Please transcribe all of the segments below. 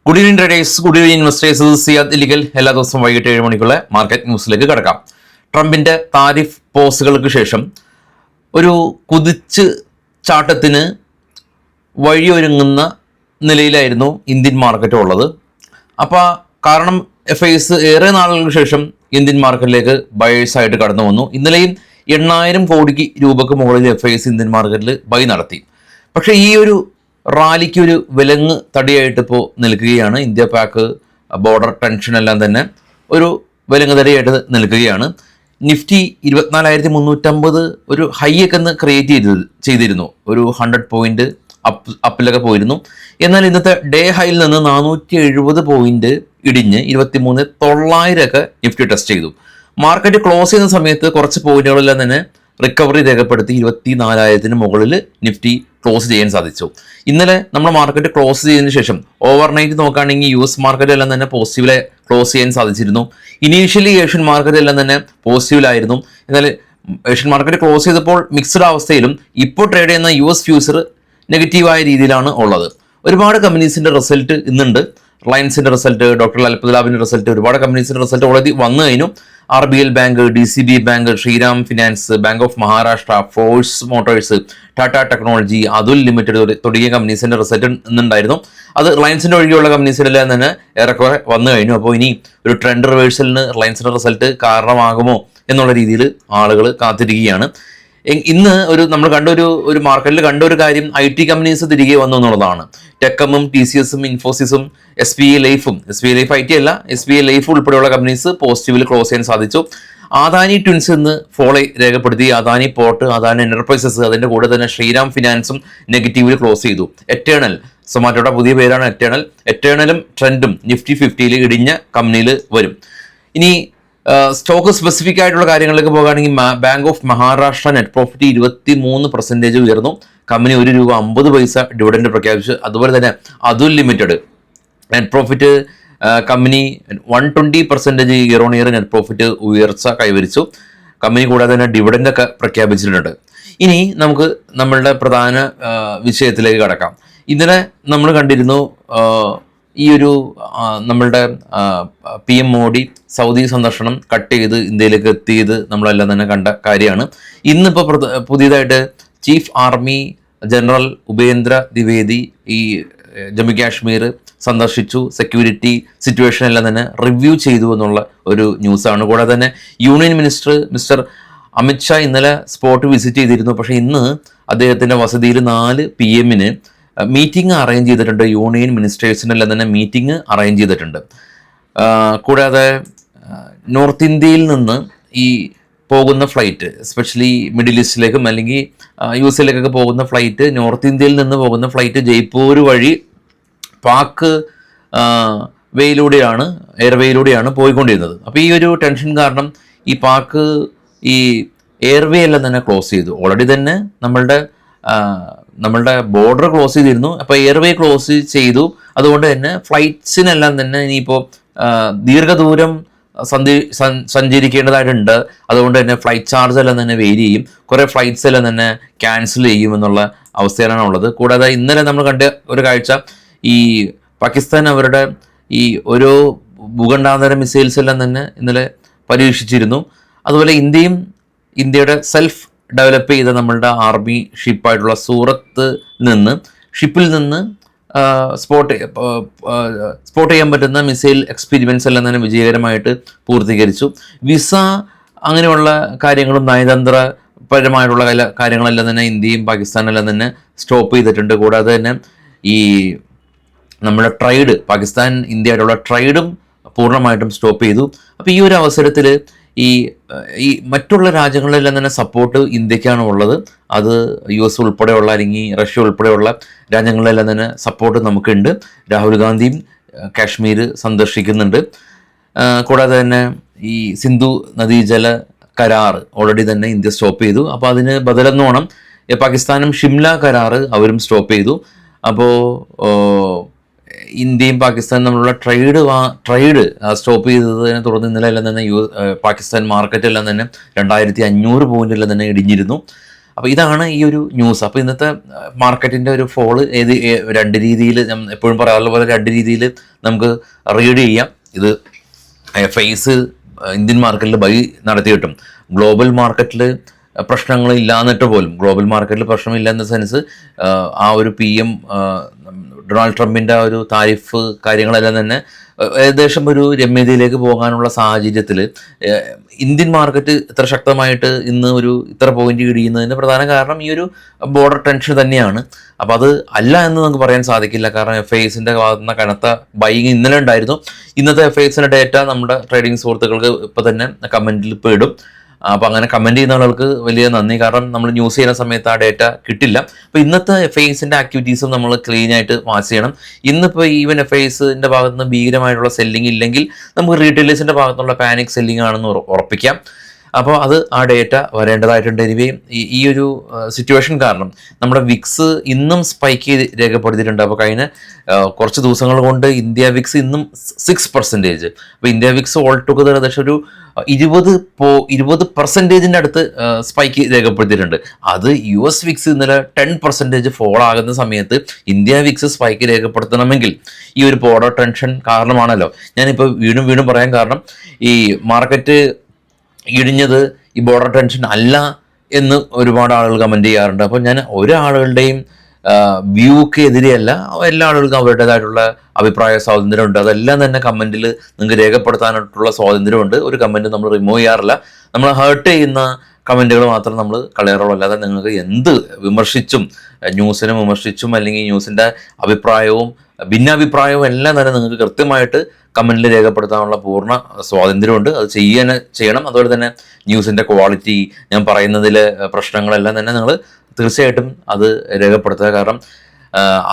Good evening traders, good evening investors. Siyad Illikkal എല്ലാ ദിവസവും വൈകിട്ട് 7 മണിക്കുള്ള മാർക്കറ്റ് ന്യൂസിലേക്ക് കടക്കാം. ട്രംപിന്റെ താരിഫ് പോസുകൾക്ക് ശേഷം ഒരു കുതിച്ച് ചാട്ടത്തിന് വഴിയൊരുങ്ങുന്ന നിലയിലായിരുന്നു ഇന്ത്യൻ മാർക്കറ്റ് ഉള്ളത്. അപ്പോൾ കാരണം FIs ഏറെ നാളുകൾക്ക് ശേഷം ഇന്ത്യൻ മാർക്കറ്റിലേക്ക് ബയേഴ്സായിട്ട് കടന്നു വന്നു. ഇന്നലെയും 8,000 കോടി രൂപയ്ക്ക് മുകളിൽ FIs ഇന്ത്യൻ മാർക്കറ്റിൽ ബൈ നടത്തി. പക്ഷേ ഈ ഒരു റാലിക്ക് ഒരു വിലങ്ങ് തടിയായിട്ട് ഇപ്പോൾ നിൽക്കുകയാണ്. ഇന്ത്യ പാക് ബോർഡർ ടെൻഷൻ എല്ലാം തന്നെ ഒരു വിലങ്ങ് തടിയായിട്ട് നിൽക്കുകയാണ്. നിഫ്റ്റി 24,350 ഒരു ഹൈയൊക്കെ ഒന്ന് ക്രിയേറ്റ് ചെയ്തിരുന്നു. ഒരു 100 പോയിന്റ് അപ്പിലൊക്കെ പോയിരുന്നു. എന്നാൽ ഇന്നത്തെ ഡേ ഹൈയിൽ നിന്ന് 470 പോയിന്റ് ഇടിഞ്ഞ് 23,900 നിഫ്റ്റി ടെസ്റ്റ് ചെയ്തു. മാർക്കറ്റ് ക്ലോസ് ചെയ്യുന്ന സമയത്ത് കുറച്ച് പോയിന്റുകളെല്ലാം തന്നെ റിക്കവറി രേഖപ്പെടുത്തി 24,000 മുകളിൽ നിഫ്റ്റി ക്ലോസ് ചെയ്യാൻ സാധിച്ചു. ഇന്നലെ നമ്മൾ മാർക്കറ്റ് ക്ലോസ് ചെയ്തതിന് ശേഷം ഓവർനൈറ്റ് നോക്കുകയാണെങ്കിൽ US മാർക്കറ്റ് എല്ലാം തന്നെ പോസിറ്റീവിലെ ക്ലോസ് ചെയ്യാൻ സാധിച്ചിരുന്നു. ഇനീഷ്യലി ഏഷ്യൻ മാർക്കറ്റ് എല്ലാം തന്നെ പോസിറ്റീവിലായിരുന്നു. എന്നാൽ ഏഷ്യൻ മാർക്കറ്റ് ക്ലോസ് ചെയ്തപ്പോൾ മിക്സ്ഡ് അവസ്ഥയിലും ഇപ്പോൾ ട്രേഡ് ചെയ്യുന്ന US ഫ്യൂച്ചർ നെഗറ്റീവായ രീതിയിലാണ് ഉള്ളത്. ഒരുപാട് കമ്പനീസിന്റെ റിസൾട്ട് ഇന്നുണ്ട്. റിലയൻസിന്റെ റിസൾട്ട്, ഡോക്ടർ ലലിത് ലാബിന്റെ റിസൾട്ട്, ഒരുപാട് കമ്പനീസിന്റെ റിസൾട്ട് ഓൾറെഡി വന്നു കഴിഞ്ഞു. RBL bank, DCB bank, Shriram finance, bank of Maharashtra, force motors, Tata technology, Atul limited തുടങ്ങിയ കമ്പനീസിന്റെ റിസൾട്ട് ഇന്നുണ്ടായിരുന്നു. അത് റിലയൻസിന്റെ ഒഴികെയുള്ള കമ്പനീസിലെല്ലാം തന്നെ ഏറെക്കുറെ വന്നു കഴിഞ്ഞു. അപ്പോൾ ഇനി ഒരു ട്രെൻഡ് റിവേഴ്സലിന് റിലയൻസിന്റെ റിസൾട്ട് കാരണമാകുമോ എന്നുള്ള രീതിയിൽ ആളുകൾ കാത്തിരിക്കുകയാണ്. ഇന്ന് നമ്മൾ ഒരു മാർക്കറ്റിൽ കണ്ട ഒരു കാര്യം IT കമ്പനീസ് തിരികെ വന്നു എന്നുള്ളതാണ്. ടെക്കമും TCSും ഇൻഫോസിസും SBI ലൈഫും, SBI ലൈഫ് IT അല്ല, SBI ലൈഫ് ഉൾപ്പെടെയുള്ള കമ്പനീസ് പോസിറ്റീവിൽ ക്ലോസ് ചെയ്യാൻ സാധിച്ചു. അദാനി ട്വിൻസ് ഇന്ന് ഫോളോ രേഖപ്പെടുത്തി. അദാനി പോർട്ട്, അദാനി എന്റർപ്രൈസസ്, അതിന്റെ കൂടെ തന്നെ ശ്രീരാം ഫിനാൻസും നെഗറ്റീവിൽ ക്ലോസ് ചെയ്തു. എറ്റേണൽ, സൊമാറ്റോയുടെ പുതിയ പേരാണ് എറ്റേണലും ട്രെൻഡും നിഫ്റ്റി 50യിൽ ഇടിഞ്ഞ കമ്പനിയിൽ വരും. ഇനി സ്റ്റോക്ക് സ്പെസിഫിക് ആയിട്ടുള്ള കാര്യങ്ങളിലേക്ക് പോകുകയാണെങ്കിൽ bank of Maharashtra net profit 23% ഉയർന്നു. കമ്പനി ₹1.50 ഡിവിഡൻഡ് പ്രഖ്യാപിച്ചു. അതുപോലെ തന്നെ Atul limited net profit company 120% year on year net profit ഉയർച്ച കൈവരിച്ചു. കമ്പനി കൂടാതെ തന്നെ ഡിവിഡൻഡ് ഒക്കെ പ്രഖ്യാപിച്ചിട്ടുണ്ട്. ഇനി നമുക്ക് നമ്മളുടെ പ്രധാന വിഷയത്തിലേക്ക് കടക്കാം. ഇന്നലെ നമ്മൾ കണ്ടിരുന്നു ഈ ഒരു നമ്മളുടെ PM മോഡി സൗദി സന്ദർശനം കട്ട് ചെയ്ത് ഇന്ത്യയിലേക്ക് എത്തിയത് നമ്മളെല്ലാം തന്നെ കണ്ട കാര്യമാണ്. ഇന്നിപ്പോൾ പുതിയതായിട്ട് chief army general Upendra Dwivedi ഈ ജമ്മു കാശ്മീർ സന്ദർശിച്ചു. സെക്യൂരിറ്റി സിറ്റുവേഷൻ എല്ലാം തന്നെ റിവ്യൂ ചെയ്തു എന്നുള്ള ഒരു ന്യൂസാണ്. കൂടാതെ തന്നെ യൂണിയൻ മിസ്റ്റർ അമിത് ഷാ ഇന്നലെ സ്പോട്ട് വിസിറ്റ് ചെയ്തിരുന്നു. പക്ഷേ ഇന്ന് അദ്ദേഹത്തിൻ്റെ വസതിയിൽ 4 PM മീറ്റിംഗ് അറേഞ്ച് ചെയ്തിട്ടുണ്ട്. യൂണിയൻ മിനിസ്റ്റേഴ്സിനെല്ലാം തന്നെ മീറ്റിംഗ് അറേഞ്ച് ചെയ്തിട്ടുണ്ട്. കൂടാതെ നോർത്ത് ഇന്ത്യയിൽ നിന്ന് ഈ പോകുന്ന ഫ്ലൈറ്റ്, എസ്പെഷ്യലി മിഡിൽ ഈസ്റ്റിലേക്കും അല്ലെങ്കിൽ USA പോകുന്ന ഫ്ലൈറ്റ്, നോർത്ത് ഇന്ത്യയിൽ നിന്ന് പോകുന്ന ഫ്ലൈറ്റ് ജയ്പൂർ വഴി പാക് എയർവേയിലൂടെയാണ് പോയിക്കൊണ്ടിരുന്നത്. അപ്പോൾ ഈ ഒരു ടെൻഷൻ കാരണം ഈ പാക് ഈ എയർവേ എല്ലാം തന്നെ ക്ലോസ് ചെയ്തു. ഓൾറെഡി തന്നെ നമ്മളുടെ ബോർഡർ ക്ലോസ് ചെയ്തിരുന്നു. അപ്പോൾ എയർവേ ക്ലോസ് ചെയ്തു. അതുകൊണ്ട് തന്നെ ഫ്ലൈറ്റ്സിനെല്ലാം തന്നെ ഇനിയിപ്പോൾ ദീർഘദൂരം സഞ്ചരിക്കേണ്ടതായിട്ടുണ്ട്. അതുകൊണ്ട് തന്നെ ഫ്ലൈറ്റ് ചാർജ് എല്ലാം തന്നെ വേരി ചെയ്യും. കുറേ ഫ്ലൈറ്റ്സ് എല്ലാം തന്നെ ക്യാൻസൽ ചെയ്യും എന്നുള്ള അവസ്ഥയിലാണ് ഉള്ളത്. കൂടാതെ ഇന്നലെ നമ്മൾ കണ്ട ഒരു കാഴ്ച, ഈ പാകിസ്ഥാൻ അവരുടെ ഈ ഓരോ ഭൂഖണ്ഡാന്തര മിസൈൽസ് എല്ലാം തന്നെ ഇന്നലെ പരീക്ഷിച്ചിരുന്നു. അതുപോലെ ഇന്ത്യയുടെ സെൽഫ് ഡെവലപ്പ് ചെയ്ത നമ്മളുടെ ആർമി ഷിപ്പായിട്ടുള്ള ഷിപ്പിൽ നിന്ന് സ്പോട്ട് ചെയ്യാൻ പറ്റുന്ന മിസൈൽ എക്സ്പെരിമെൻറ്റ്സ് എല്ലാം തന്നെ വിജയകരമായിട്ട് പൂർത്തീകരിച്ചു. വിസ അങ്ങനെയുള്ള കാര്യങ്ങളും നയതന്ത്രപരമായിട്ടുള്ള കാര്യങ്ങളെല്ലാം തന്നെ ഇന്ത്യയും പാകിസ്ഥാനെല്ലാം തന്നെ സ്റ്റോപ്പ് ചെയ്തിട്ടുണ്ട്. കൂടാതെ തന്നെ ഈ നമ്മുടെ ട്രേഡ്, പാകിസ്ഥാൻ ഇന്ത്യയായിട്ടുള്ള ട്രേഡും പൂർണ്ണമായിട്ടും സ്റ്റോപ്പ് ചെയ്തു. അപ്പോൾ ഈ ഒരു അവസരത്തിൽ ഈ മറ്റുള്ള രാജ്യങ്ങളിലെല്ലാം തന്നെ സപ്പോർട്ട് ഇന്ത്യക്കാണ് ഉള്ളത്. അത് US ഉൾപ്പെടെയുള്ള അല്ലെങ്കിൽ റഷ്യ ഉൾപ്പെടെയുള്ള രാജ്യങ്ങളിലെല്ലാം തന്നെ സപ്പോർട്ട് നമുക്കുണ്ട്. രാഹുൽ ഗാന്ധിയും കാശ്മീർ സന്ദർശിക്കുന്നുണ്ട്. കൂടാതെ തന്നെ ഈ സിന്ധു നദീജല കരാർ ഓൾറെഡി തന്നെ ഇന്ത്യ സ്റ്റോപ്പ് ചെയ്തു. അപ്പോൾ അതിന് ബദലെന്നോണം പാകിസ്ഥാനും ഷിംല കരാർ അവരും സ്റ്റോപ്പ് ചെയ്തു. അപ്പോൾ ഇന്ത്യയും പാകിസ്ഥാനും തമ്മിലുള്ള ട്രേഡ് സ്റ്റോപ്പ് ചെയ്തതിനെ തുടർന്ന് ഇന്നലെ എല്ലാം തന്നെ പാകിസ്ഥാൻ മാർക്കറ്റെല്ലാം തന്നെ 2,500 പോയിന്റെല്ലാം തന്നെ ഇടിഞ്ഞിരുന്നു. അപ്പോൾ ഇതാണ് ഈ ഒരു ന്യൂസ്. അപ്പോൾ ഇന്നത്തെ മാർക്കറ്റിൻ്റെ ഒരു ഫോള് രണ്ട് രീതിയിൽ, ഞാൻ എപ്പോഴും പറയാറുള്ള പോലെ രണ്ട് രീതിയിൽ നമുക്ക് റീഡ് ചെയ്യാം. ഇത് ഫേസ് ഇന്ത്യൻ മാർക്കറ്റിൽ ബൈ നടത്തി കിട്ടും. ഗ്ലോബൽ മാർക്കറ്റിൽ പ്രശ്നങ്ങളില്ലാന്നിട്ട് പോലും, ഗ്ലോബൽ മാർക്കറ്റിൽ പ്രശ്നമില്ല എന്ന സെൻസ് ആ ഒരു PM ഡൊണാൾഡ് ട്രംപിൻ്റെ ആ ഒരു താരിഫ് കാര്യങ്ങളെല്ലാം തന്നെ ഏകദേശം ഒരു രമ്യതയിലേക്ക് പോകാനുള്ള സാഹചര്യത്തിൽ ഇന്ത്യൻ മാർക്കറ്റ് ഇത്ര ശക്തമായിട്ട് ഇന്ന് ഒരു ഇത്ര പോയിന്റ് ഇടിയുന്നതിന് പ്രധാന കാരണം ഈ ഒരു ബോർഡർ ടെൻഷൻ തന്നെയാണ്. അപ്പോൾ അത് അല്ല എന്ന് നമുക്ക് പറയാൻ സാധിക്കില്ല. കാരണം FISന്റെ ഭാഗത്തു നിന്ന് കനത്ത ബൈയിങ് ഇന്നലെ ഉണ്ടായിരുന്നു. ഇന്നത്തെ FISന്റെ ഡേറ്റ നമ്മുടെ ട്രേഡിംഗ് സുഹൃത്തുക്കൾക്ക് ഇപ്പോൾ തന്നെ കമൻറ്റിൽ ഇപ്പോൾ ഇടും. അപ്പോൾ അങ്ങനെ കമൻറ്റ് ചെയ്യുന്ന ആളുകൾക്ക് വലിയ നന്ദി. കാരണം നമ്മൾ ന്യൂസ് ചെയ്യുന്ന സമയത്ത് ആ ഡേറ്റ കിട്ടില്ല. അപ്പോൾ ഇന്നത്തെ FISന്റെ ആക്ടിവിറ്റീസും നമ്മൾ ക്ലീൻ ആയിട്ട് വാച്ച് ചെയ്യണം. ഇന്നിപ്പോൾ ഈവൻ FISന്റെ ഭാഗത്ത് നിന്ന് ഭീകരമായിട്ടുള്ള സെല്ലിംഗ് ഇല്ലെങ്കിൽ നമുക്ക് റീറ്റെയിലേഴ്സിൻ്റെ ഭാഗത്തുള്ള പാനിക് സെല്ലിംഗ് ആണെന്ന് ഉറപ്പിക്കാം. അപ്പോൾ അത് ആ ഡേറ്റ വരേണ്ടതായിട്ടുണ്ട്. എനിവേ ഈ ഒരു സിറ്റുവേഷൻ കാരണം നമ്മുടെ വിക്സ് ഇന്നും സ്പൈക്ക് രേഖപ്പെടുത്തിയിട്ടുണ്ട്. അപ്പോൾ കഴിഞ്ഞ കുറച്ച് ദിവസങ്ങൾ കൊണ്ട് ഇന്ത്യ വിക്സ് ഇന്നും 6%. അപ്പോൾ ഇന്ത്യ വിക്സ് ഓൾ ടുഗദർ ഏകദേശം ഒരു 20% അടുത്ത് സ്പൈക്ക് രേഖപ്പെടുത്തിയിട്ടുണ്ട്. അത് US വിക്സ് ഇന്നലെ 10% ഫോൾ ആകുന്ന സമയത്ത് ഇന്ത്യ വിക്സ് സ്പൈക്ക് രേഖപ്പെടുത്തണമെങ്കിൽ ഈ ഒരു ബോർഡർ ടെൻഷൻ കാരണമാണല്ലോ. ഞാനിപ്പോൾ വീണ്ടും പറയാൻ കാരണം ഈ മാർക്കറ്റ് ഇടിഞ്ഞത് ഈ ബോർഡർ ടെൻഷൻ അല്ല എന്ന് ഒരുപാട് ആളുകൾ കമൻറ്റ് ചെയ്യാറുണ്ട്. അപ്പോൾ ഞാൻ ഒരാളുകളുടെയും വ്യൂക്ക് എതിരെയല്ല, എല്ലാ ആളുകൾക്കും അവരുടേതായിട്ടുള്ള അഭിപ്രായ സ്വാതന്ത്ര്യമുണ്ട്. അതെല്ലാം തന്നെ കമൻറ്റിൽ നിങ്ങൾക്ക് രേഖപ്പെടുത്താനായിട്ടുള്ള സ്വാതന്ത്ര്യമുണ്ട്. ഒരു കമൻറ്റ് നമ്മൾ റിമൂവ് ചെയ്യാറില്ല. നമ്മൾ ഹേർട്ട് ചെയ്യുന്ന കമൻറ്റുകൾ മാത്രം നമ്മൾ കളയാറുള്ളൂ. അല്ലാതെ നിങ്ങൾക്ക് എന്ത് വിമർശിച്ചും, ന്യൂസിനെ വിമർശിച്ചും അല്ലെങ്കിൽ ന്യൂസിൻ്റെ അഭിപ്രായവും ഭിന്നാഭിപ്രായവും എല്ലാം തന്നെ നിങ്ങൾക്ക് കൃത്യമായിട്ട് കമൻറ്റിൽ രേഖപ്പെടുത്താനുള്ള പൂർണ്ണ സ്വാതന്ത്ര്യമുണ്ട്. അത് ചെയ്യണം. അതുപോലെ തന്നെ ന്യൂസിൻ്റെ ക്വാളിറ്റി, ഞാൻ പറയുന്നതിലെ പ്രശ്നങ്ങളെല്ലാം തന്നെ നിങ്ങൾ തീർച്ചയായിട്ടും അത് രേഖപ്പെടുത്തുക. കാരണം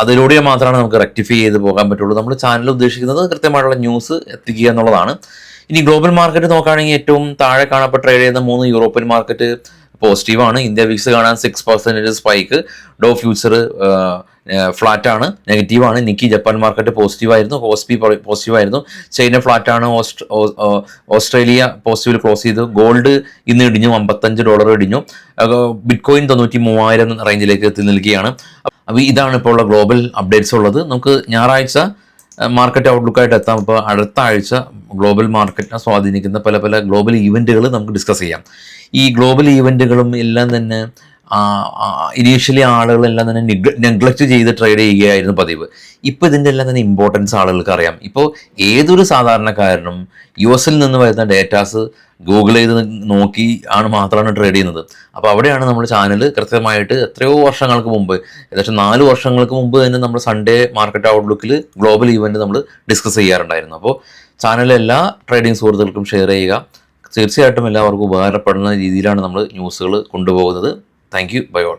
അതിലൂടെ മാത്രമാണ് നമുക്ക് റെക്ടിഫൈ ചെയ്ത് പോകാൻ പറ്റുള്ളൂ. നമ്മൾ ചാനൽ ഉദ്ദേശിക്കുന്നത് കൃത്യമായിട്ടുള്ള ന്യൂസ് എത്തിക്കുക എന്നുള്ളതാണ്. ഇനി ഗ്ലോബൽ മാർക്കറ്റ് നോക്കുകയാണെങ്കിൽ ഏറ്റവും താഴെ കാണപ്പെട്ട ട്രേഡ് ചെയ്യുന്ന 3 യൂറോപ്യൻ മാർക്കറ്റ് പോസിറ്റീവാണ്. ഇന്ത്യ വിക്സ് കാണാൻ 6% സ്പൈക്ക്. ഡോ ഫ്യൂച്ചർ ഫ്ലാറ്റാണ്, നെഗറ്റീവാണ്. നിക്കി ജപ്പാൻ മാർക്കറ്റ് പോസിറ്റീവായിരുന്നു. ഹോസ്പി പോസിറ്റീവായിരുന്നു. ചൈന ഫ്ലാറ്റാണ്. ഓസ്ട്രേലിയ പോസിറ്റീവിൽ ക്ലോസ് ചെയ്തു. ഗോൾഡ് ഇന്ന് ഇടിഞ്ഞു, $55 ഇടിഞ്ഞു. ബിറ്റ്കോയിൻ 93,000 റേഞ്ചിലേക്ക് എത്തി നിൽക്കുകയാണ്. അപ്പോൾ ഇതാണ് ഇപ്പോൾ ഉള്ള ഗ്ലോബൽ അപ്ഡേറ്റ്സ് ഉള്ളത്. നമുക്ക് ഞായറാഴ്ച മാർക്കറ്റ് ഔട്ട്ലുക്കായിട്ട് എത്താം. ഇപ്പോൾ അടുത്ത ആഴ്ച ഗ്ലോബൽ മാർക്കറ്റിനെ സ്വാധീനിക്കുന്ന പല ഗ്ലോബൽ ഈവൻറ്റുകൾ നമുക്ക് ഡിസ്കസ് ചെയ്യാം. ഈ ഗ്ലോബൽ ഈവൻറ്റുകളും എല്ലാം തന്നെ ഇനീഷ്യലി ആളുകളെല്ലാം തന്നെ നെഗ്ലക്റ്റ് ചെയ്ത് ട്രേഡ് ചെയ്യുകയായിരുന്നു പതിവ്. ഇപ്പോൾ ഇതിൻ്റെ എല്ലാം തന്നെ ഇമ്പോർട്ടൻസ് ആളുകൾക്ക് അറിയാം. ഇപ്പോൾ ഏതൊരു സാധാരണക്കാരനും US നിന്ന് വരുന്ന ഡേറ്റാസ് ഗൂഗിൾ ചെയ്ത് നോക്കി മാത്രമാണ് ട്രേഡ് ചെയ്യുന്നത്. അപ്പോൾ അവിടെയാണ് നമ്മൾ ചാനൽ കൃത്യമായിട്ട് എത്രയോ വർഷങ്ങൾക്ക് മുമ്പ്, ഏകദേശം 4 വർഷങ്ങൾക്ക് മുമ്പ് തന്നെ നമ്മൾ സൺഡേ മാർക്കറ്റ് ഔട്ട്ലുക്കിൽ ഗ്ലോബൽ ഈവൻറ്റ് നമ്മൾ ഡിസ്കസ് ചെയ്യാറുണ്ടായിരുന്നു. അപ്പോൾ ചാനൽ എല്ലാ ട്രേഡിംഗ് സുഹൃത്തുക്കൾക്കും ഷെയർ ചെയ്യുക. തീർച്ചയായിട്ടും എല്ലാവർക്കും ഉപകാരപ്പെടുന്ന രീതിയിലാണ് നമ്മൾ ന്യൂസുകൾ കൊണ്ടുപോകുന്നത്. Thank you. Bye all.